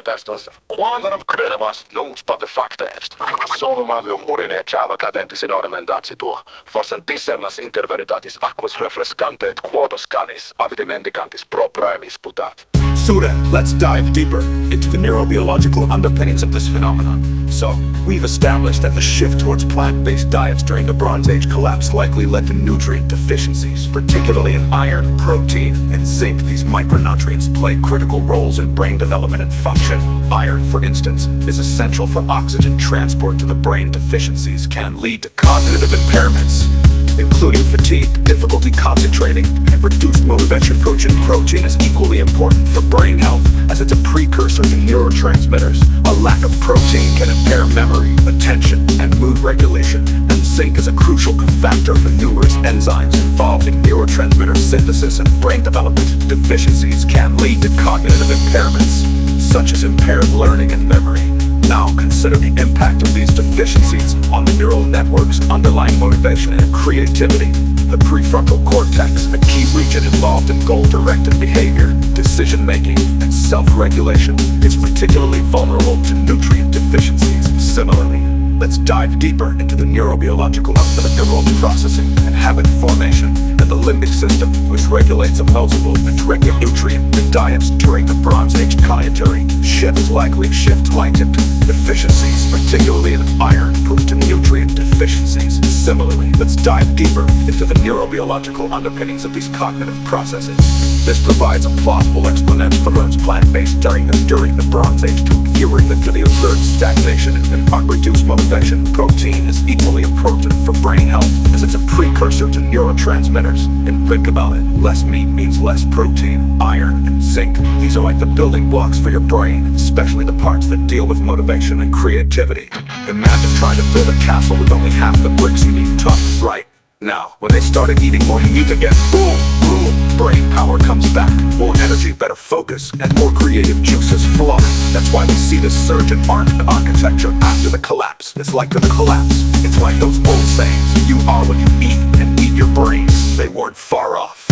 tästä. Quantum credemas non spate facta est. Solumalium urine chava cadentis in ornamentatsi tuo. Fossem discernas interveritatis aquas refrescantet quotos canis avide mendicantis pro praemis putat. So then, let's dive deeper into the neurobiological underpinnings of this phenomenon. So, we've established that the shift towards plant-based diets during the Bronze Age collapse likely led to nutrient deficiencies, particularly in iron, protein, and zinc. These micronutrients play critical roles in brain development and function. Iron, for instance, is essential for oxygen transport to the brain. Deficiencies can lead to cognitive impairments, including fatigue, difficulty concentrating, and reduced motivation. Protein is equally important for brain health as it's a precursor to neurotransmitters. A lack of protein can impair memory, attention, and mood regulation, and zinc is a crucial factor for numerous enzymes involved in neurotransmitter synthesis and brain development. Deficiencies can lead to cognitive impairments, such as impaired learning and memory. Now consider the impact of these deficiencies on the neural networks underlying motivation and creativity. The prefrontal cortex, a key region involved in goal-directed behavior, decision-making, and self-regulation, is particularly vulnerable to nutrient deficiencies. Similarly, let's dive deeper into the neurobiological neural processing and habit formation and the limbic system, which regulates multiple nutrient diets during the Bronze Age dietary shift likely to deficiencies, particularly in iron, prone to nutrient deficiencies. Similarly, let's dive deeper into the neurobiological underpinnings of these cognitive processes. This provides a plausible explanation for plant-based diet during the Bronze Age during the observed stagnation and reduced motivation. Protein is equally important for brain health as it's a precursor to neurotransmitters. And think about it, less meat means less protein, iron, and zinc. These are like the building blocks for your brain, especially the parts that deal with motivation and creativity. Imagine trying to build a castle with only half the bricks you need. Tough, right? Now, when they started eating more meat again, boom, brain power comes back. More energy, better focus, and more creative juices flow. That's why we see this surge in art and architecture after the collapse. It's like the collapse. It's like those old sayings, you are what you eat, and eat your brains. They weren't far off.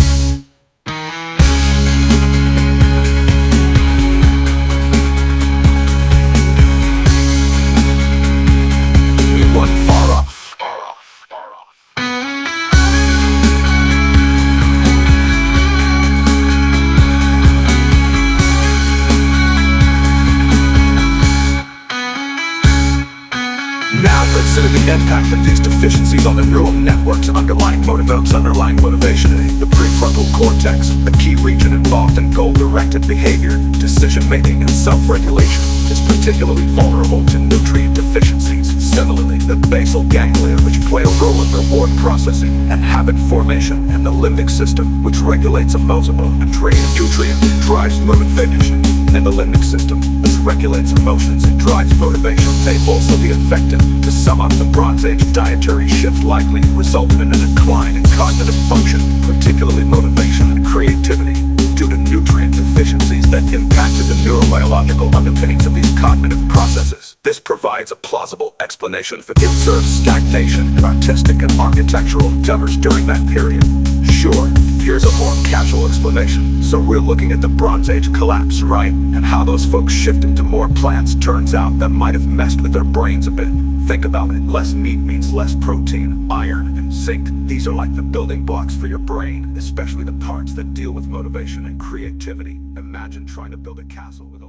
Now consider the impact of these deficiencies on the neural networks underlying motivation. The prefrontal cortex, a key region involved in goal-directed behavior, decision-making, and self-regulation, is particularly vulnerable to nutrient deficiencies. Similarly, the basal ganglia, which play a role in reward processing and habit formation, and the limbic system, which regulates emotional and nutrient, drives motivation, and the limbic system, which regulates emotions and drives motivation, may also be affected. To sum up, the Bronze Age dietary shift likely resulted in a decline in cognitive function, particularly motivation and creativity, due to nutrient deficiencies that impacted the neurobiological underpinnings of these cognitive processes. This provides a plausible explanation for the observed stagnation in artistic and architectural endeavors during that period. Sure, here's a more casual explanation. So we're looking at the Bronze Age collapse, right? And how those folks shifted to more plants. Turns out that might have messed with their brains a bit. Think about it, less meat means less protein, iron, and zinc. These are like the building blocks for your brain, especially the parts that deal with motivation and creativity. Imagine trying to build a castle with